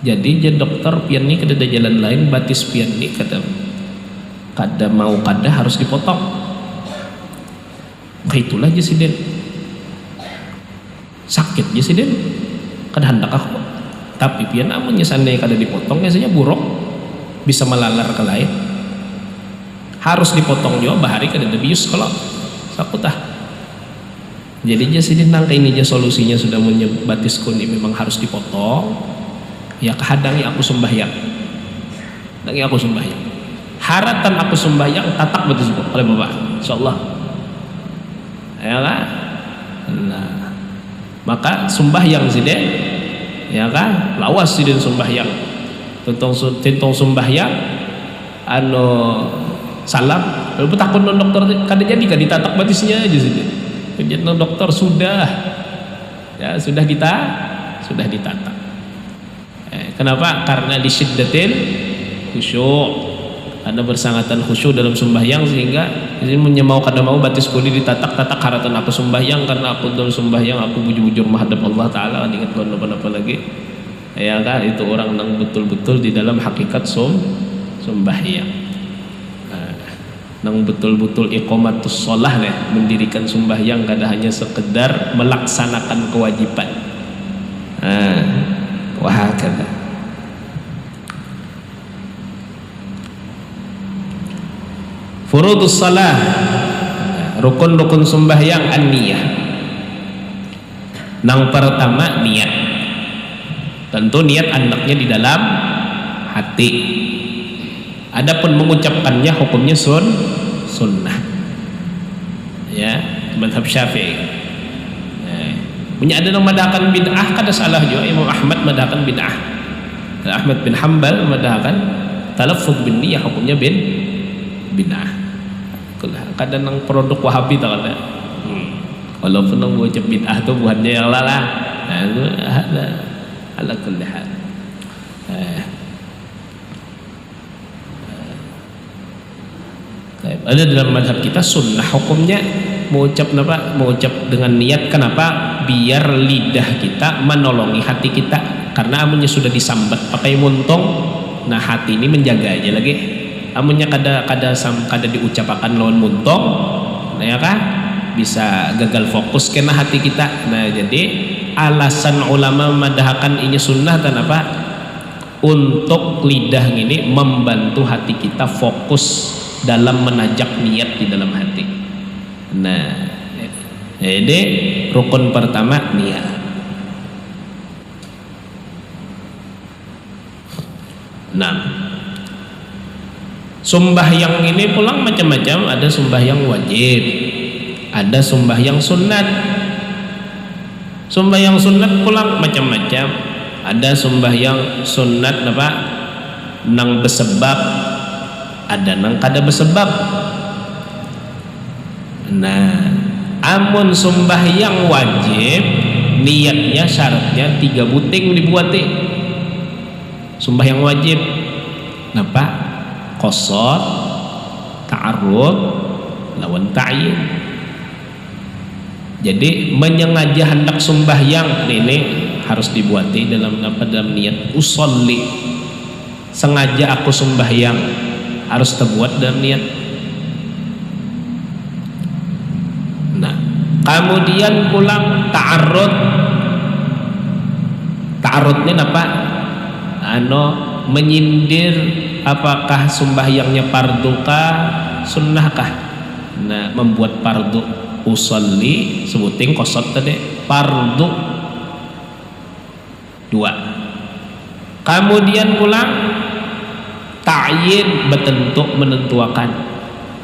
Jadi jadi dokter pian ini kada ada jalan lain, batis pian ini kada mau harus dipotong. Itulah aja Sidin. Sakit aja Sidin. Kada hendak aku. Tapi pian amunnya seandainya kada dipotong biasanya buruk, bisa melalar ke lain. Harus dipotong juga bahari kada ada bius kalau sakutah. Jadi aja Sidin nangka ini aja solusinya sudah menyebatis kuning memang harus dipotong. Ya kehadangi aku sembahyang. Hadangi aku sembahyang. Haratan aku sembahyang tatak betul oleh Bapak. Insyaallah. Ya kan? Nah, maka sembahyang Sidin, ya kan? Lawas Sidin sembahyang. Tentang sembahyang salam lalu takut non dokter kada jadi kan ditatak batisnya aja Sidin. Jadi non dokter sudah ditatak. Kenapa? Karena disyiddatil khusyuk, ada bersangatan khusyuk dalam sembahyang sehingga ini mau kada mau batis kuli ditatak haratan aku sembahyang karena aku dalam sembahyang aku bujur-bujur menghadap Allah Taala, ingat kon apa lagi ya kan, itu orang yang betul-betul di dalam hakikat sembahyang. Nang betul-betul iqamatus shalah mendirikan sembahyang kada hanya sekedar melaksanakan kewajiban. Wahakala. Furudus salah, rukun-rukun sembahyang an-niyah. Nang pertama niat. Tentu niat andaknya di dalam hati. Adapun mengucapkannya hukumnya sunnah. Ya, mazhab Syafi'i. Punya ada yang madahkan bid'ah kada salah juga. Imam Ahmad madahkan bid'ah. Ahmad bin Hanbal madahkan talaffuz bin niyah hukumnya bid'ah. Kadang nang produk Wahabi tak ada. Walaupun nang ucap bid'ah tu bukannya yang lalah. Nah, itu ada ala kulli hal. Ada dalam mazhab kita sunnah hukumnya mengucap apa? Mengucap dengan niat kenapa? Biar lidah kita menolongi hati kita. Karena amunnya sudah disambat pakai muntung, nah hati ini menjaga aja lagi. Amunnya kada diucapkan lawan muntung, nah ya kan bisa gagal fokus kena hati kita. Nah jadi alasan ulama madahkan ini sunnah dan apa? Untuk lidah ini membantu hati kita fokus dalam menajak niat di dalam hati. Nah jadi rukun pertama niat. Nah, sembahyang ini pulang macam-macam, ada sembahyang wajib, ada sembahyang sunat. Sembahyang sunat pulang macam-macam, ada sembahyang sunat apa? Nang bersebab, ada nang kada bersebab. Nah, amun sembahyang wajib niatnya syaratnya 3 buting dibuati. Sembahyang wajib napa? Qasar, ta'arrud, lawan ta'yin. Jadi menyengaja hendak sembahyang ini harus dibuati dalam niat usolli. Sengaja aku sembahyang harus terbuat dalam niat. Nah, kemudian pulang ta'arrud. Ta'arrud ini apa? Menyindir apakah sembahyangnya fardukah sunnahkah. Nah, membuat fardu usolli sebuting kosot tadi fardu 2. Kemudian pulang ta'yin bertentuk menentukan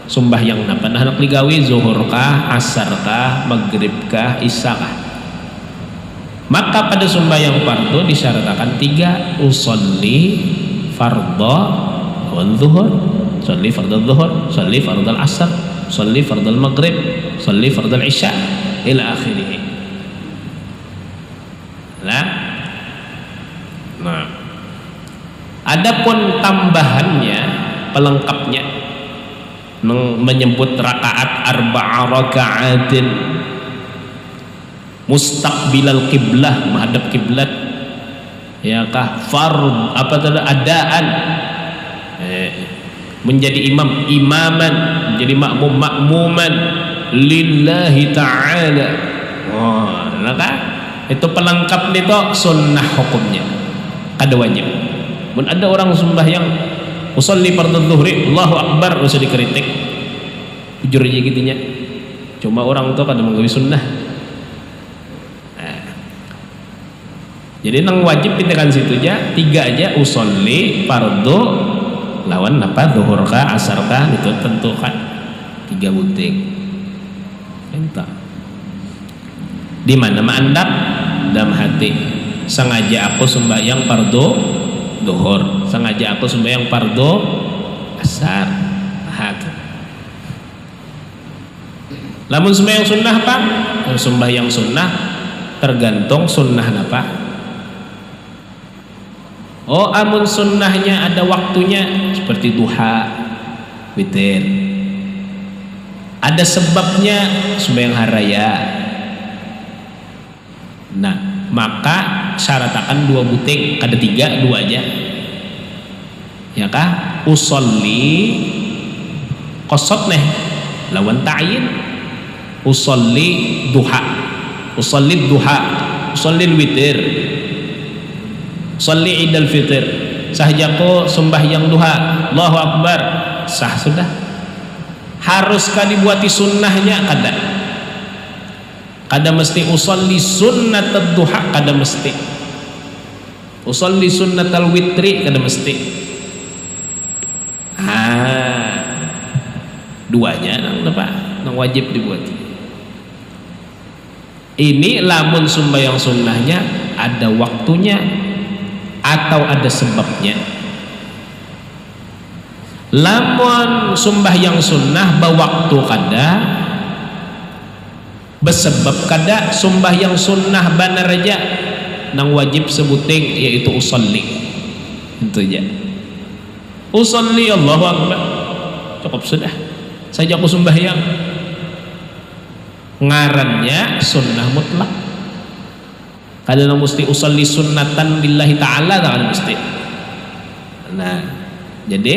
sembahyang napa nah hendak digawi zuhur kah, asar kah, maghrib kah, isya kah. Maka pada sembahyang fardu disyaratkan 3, usolli fardhu wal zuhur, usolli fardhu zuhur, usolli fardhu asar, usolli fardhu maghrib, usolli fardhu isya ila akhirih. Nah, adapun tambahannya, pelengkapnya menyebut rakaat arba'a raka'atin mustaqbilal qiblah, menghadap kiblat, ya kah fard apa tadi adaan, menjadi imam imaman, menjadi makmum makmuman lillahi ta'ala. Oh, maka itu pelengkap itu sunnah hukumnya kada wajib. Mun ada orang sembahyang usolli fardhu dhuhri Allahu akbar usah dikritik jujur aja gitunya, cuma orang tuh kada menggawi sunnah. Jadi nang wajib pintakan situ aja 3 aja, usolli fardhu lawan apa zuhur ka asar ka itu tentukan 3 buting. Entah di mana mandap dalam hati sengaja aku sembahyang fardhu zuhur, sengaja aku sembahyang fardhu asar. Lamun sembahyang sunnah Pak, sembahyang sunnah tergantung sunnah apa. Oh, amun sunnahnya ada waktunya seperti duha, witir. Ada sebabnya sembahyang haraya. Nah, maka syaratakan 2 buting, kada 3, 2 aja. Ya kah? Usolli qasad neh lawan ta'yin. Usolli duha, usolli duha, usolli witir, usolli idul fitr. Sahajaku sembahyang duha, Allahu akbar, sah sudah. Haruskah dibuati sunnahnya? Kada mesti usolli sunnat duha, kada mesti usolli sunnat witri, kada mesti. Duanya nang wajib dibuat. Ini lamun sembahyang sunnahnya ada waktunya atau ada sebabnya. Lamun sembahyang sunnah bawaktu kada, besebab kada, sembahyang sunnah benar aja nang wajib sebuting yaitu usolli. Itu aja. Usolli Allahu akbar. Cukup sudah. Saja aku sembahyang. Ngarannya sunnah mutlak. Kada mesti usolli sunnatan lillahi ta'ala, tak mesti. Nah, jadi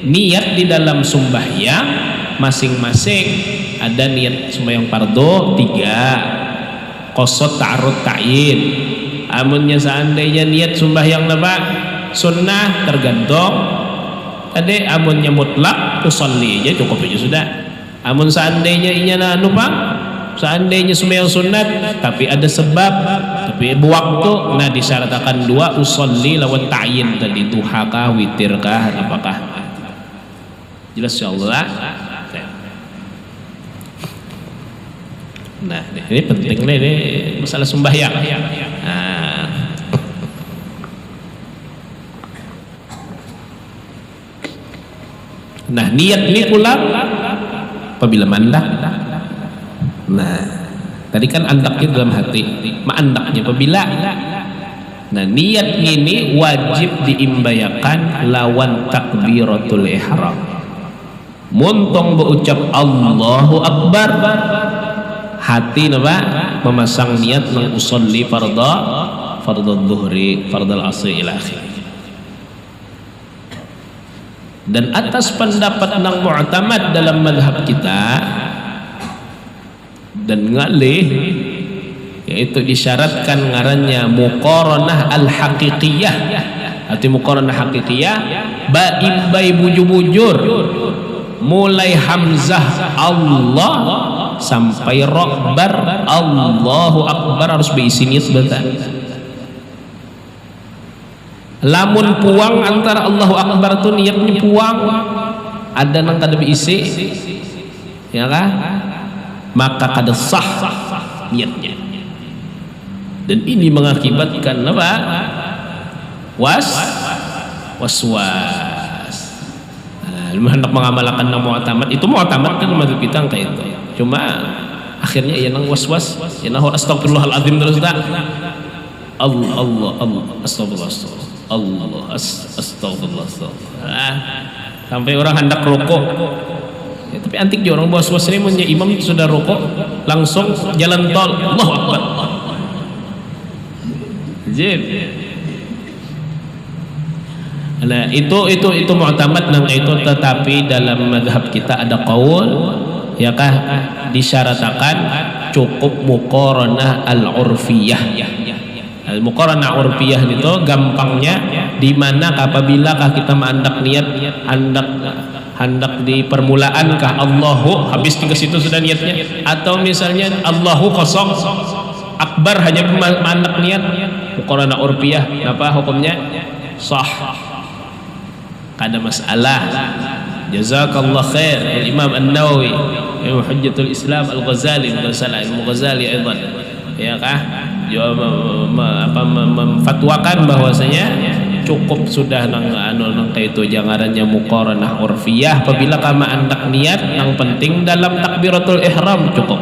niat di dalam sembahyang masing-masing ada niat sembahyang fardu 3, qasad ta'arud ta'yin. Amunnya seandainya niat sembahyang apa sunnah tergantung tadi, amunnya mutlak usolli aja cukup aja sudah. Amun seandainya inya na seandainya sembahyang sunat tapi ada sebab tapi waktu, nah disyaratkan 2, usolli lawan ta'yin tadi, duha kah, witir kah, apakah. Jelas insyaallah. Nah, ini penting nih, ini masalah sembahyang. Nah, niat ini pula apabila mandak. Nah, tadi kan andaknya dalam hati, andaknya apabila. Nah, niat ini wajib diimbayakan lawan takbiratul ihram. Muntong berucap Allahu akbar, hati napa memasang niat nang usolli fardhu dhuhri, fardhu asri ila akhir. Dan atas pendapat nang mu'tamad dalam madhab kita dan ngalih, yaitu disyaratkan ngarannya muqaranah al-haqiqiyah atau muqaranah haqiqiyah, baimbai bujur-bujur mulai hamzah Allah sampai ra bar Allahu akbar harus berisi niat sebentar. lamun puang antara Allahu Akbar tuh niatnya puang ada nang kada isi ya kan, maka kada sah niatnya, dan ini mengakibatkan apa? waswas. Hendak mengamalkan nang mu'tamad itu, mu'tamad kan mazhab kita kayak itu, cuma akhirnya ia nang waswas, ya nah astagfirullahaladzim terus tak Allah astagfirullah sampai orang hendak rokok ya, tapi antik dia orang was-was ini punya imam sudah rokok langsung jalan tol Allahu Akbar. Nah itu mu'tamad nang itu, tetapi dalam mazhab kita ada qaul ya kah disyaratakan cukup muqaranah al-urfiyah. Al-muqaranah urfiyah itu gampangnya di mana apabila kita mendak niat hendak di permulaan kah Allahu habis ke situ sudah niatnya, atau misalnya Allahu kosong akbar hanya mendak niat, muqaranah urfiyah apa hukumnya? Sah, kada masalah. Jazakallah khair Imam An-Nawawi, Imam Hujjatul Islam Al-Ghazali, Al-Ghazali aidan ya kah memfatwakan bahwasanya cukup sudah nang kayak itu jangarannya muqaranah urfiyah apabila kama andak niat yang penting dalam takbiratul ihram cukup.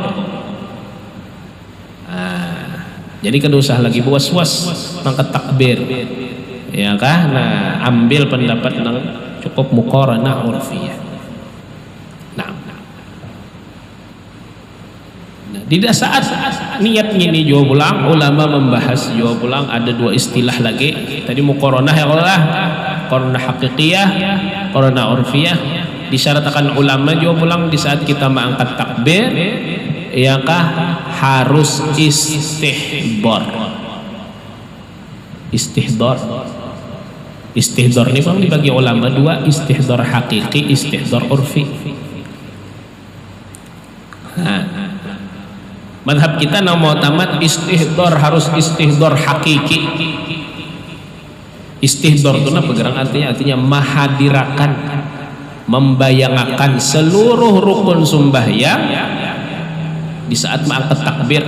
Jadi kada usah lagi was-was nang takbir ya kah. Nah ambil pendapat nang cukup muqaranah urfiyah. Di saat niat ini juga pulang ulama membahas juga pulang ada dua istilah lagi tadi, muqaranah ya Allah, muqaranah haqiqiyah, muqaranah urfiyah. Disyaratkan ulama juga pulang di saat kita mengangkat takbir ya kah harus istihdar. Istihdar ini bang dibagi ulama dua, istihdar hakiki, istihdar urfi. Madhab kita nang mu'tamad istihdar harus istihdar hakiki. Istihdar itu apa gerang artinya mahadirakan, membayangkan seluruh rukun sembahyang di saat mengangkat takbir.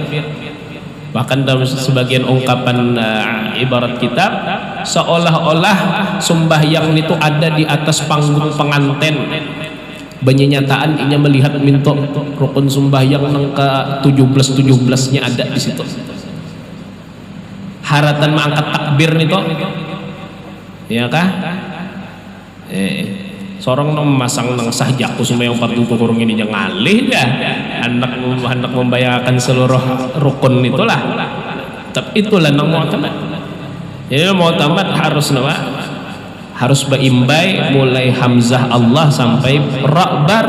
Bahkan dalam sebagian ungkapan ibarat kitab seolah-olah sembahyang itu ada di atas panggung pengantin. Benyataan inya melihat minto rukun sembahyang nang ke 17-17-nya ada di situ. Haratan mengangkat takbir nito ya kah? Sorong nang masang nang sahjaku sembahyang 40 kurung ini jangan ngalih dah. Hendak membayangkan seluruh rukun itulah. Tapi itulah nang mu'tamad. Jadi mu'tamad harus nama harus berimbai mulai hamzah Allah sampai ra'bar,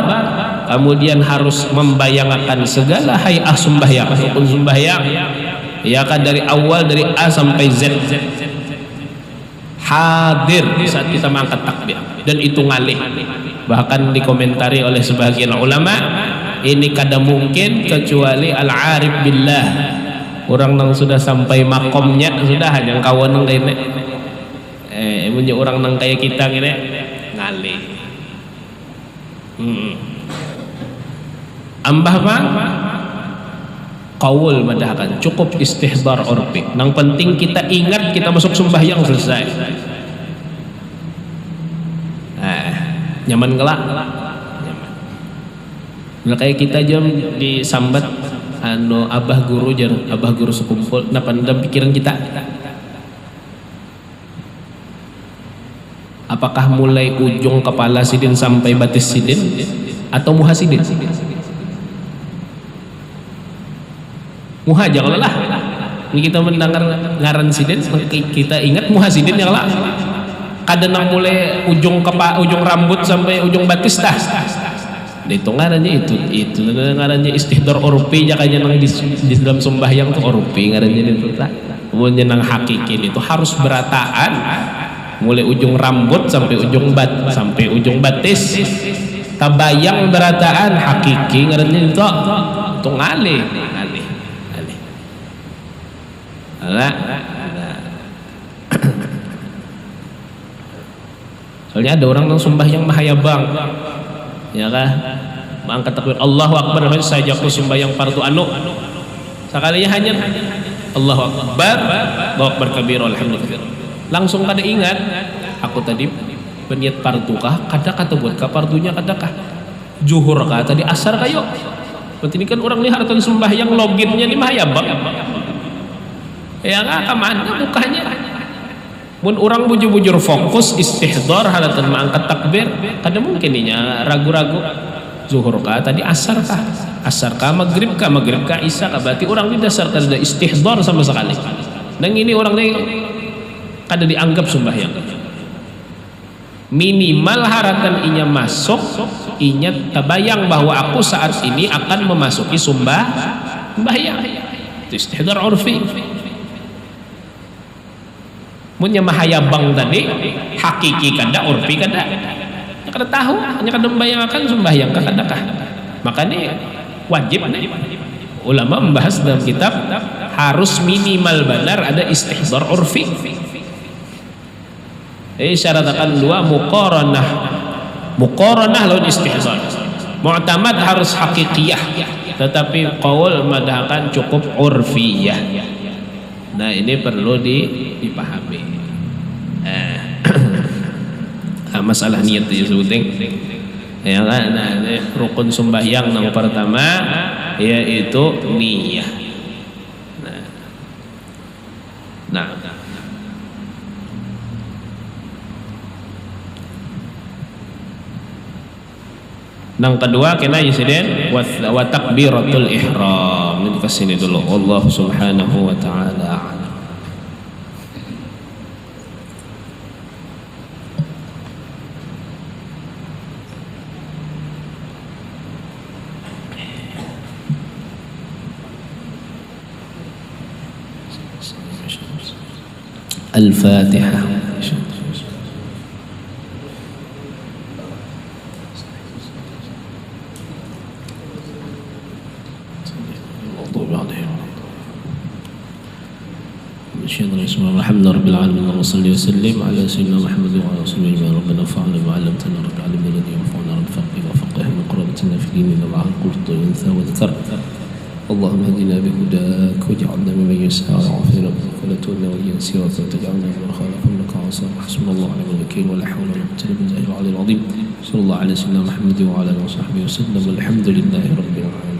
kemudian harus membayangkan segala hay'ah sembahyang, rukun sembahyang ya kan, dari awal dari A sampai Z hadir saat kita mengangkat takbir, dan itu ngalih. Bahkan dikomentari oleh sebagian ulama ini kada mungkin kecuali al-arif billah, orang yang sudah sampai makomnya sudah hanya kawan yang kayak punya orang nang kayak kita gini ngalih. Ambah bang qaul madahkan cukup istihdar urfi. Nang penting kita ingat kita masuk sembahyang selesai. Nyaman kelak. Nah kayak kita jam disambat abah guru sekumpul nah pandang pikiran kita. Apakah mulai ujung kepala sidin sampai batis sidin atau muha sidin? Muha jangan lah. Ini kita mendengar ngaran sidin, kita ingat muha sidin yang lah. Kadang mulai ujung rambut sampai ujung batis dah. Itu ngarannya itu ngarannya istihdar urfi, jakanya nang di dalam sembahyang tuh urfi ngarannya itu. Kemudian nang hakiki itu harus berataan. Mulai ujung rambut sampai ujung batis tabayang berataan hakiki ngarannya itu ngalih. Soalnya ada orang yang sembahyang mahayabang, ya kan? Mengangkat takbir Allahu Akbar saja aku sembahyang fardu anu. Sekalinya hanya Allahu Akbar, Allahu Akbar kabira alhamdulillah. Langsung kada ingat, aku tadi berniat fardu kah? Kada buat kah fardunya kadakah? Zuhur kah? Tadi asar kayo. Berarti ini kan orang lihat haratan sembahyang loginnya di mahayabang. Ya kan kemana mukanya? Mun orang bujur-bujur fokus istihdar halatan mengangkat takbir, kada mungkin nya ragu-ragu. Zuhur kah tadi asar kah maghrib kah isya kah, berarti orang di dasar kada istihdar sama sekali. Dan ini orang ini kada dianggap sembahyang. Minimal haratan inya masuk, inya tabayang bahwa aku saat ini akan memasuki sembahyang. Itu istihdar urfi. Munnya mahayabang tadi hakiki kada urfi kada. Kada tahu, hanya kada membayangkan sembahyang kadakah. Makanya wajib ulama membahas dalam kitab harus minimal benar ada istihdar urfi. Syarat akan dua muqaranah lawan istihdar. Mu'tamad harus hakikiyah, tetapi qaul madhakan cukup urfiyah. Nah ini perlu dipahami. Masalah niat itu sebuting ya kan. Rukun sembahyang yang pertama yaitu niyah. Nah yang kedua kena insiden wa takbiratul ihram. Ini kesini dulu. Allah subhanahu wa ta'ala. Al-Fatihah. الحمد لله رب العالمين اللهم صل وسلم على سيدنا محمد وعلى رسوله اجمعين ربنا انفعنا بما علمتنا رب العالمين الذي ينفعنا رب فقه وفقه من قربتنا في ديننا مع القلط والانثى والذكر اللهم اهدنا بهداك واجعلنا ممن يسعى وعافنا ولا تولنا وليا سيرا وتجعلنا من خالق انك عاصم حسبنا الله ونعم الوكيل ولا حول ولا قوه الا بالله العلي العظيم صلى الله على سيدنا محمد وعلى اله وصحبه وسلم والحمد لله رب العالمين.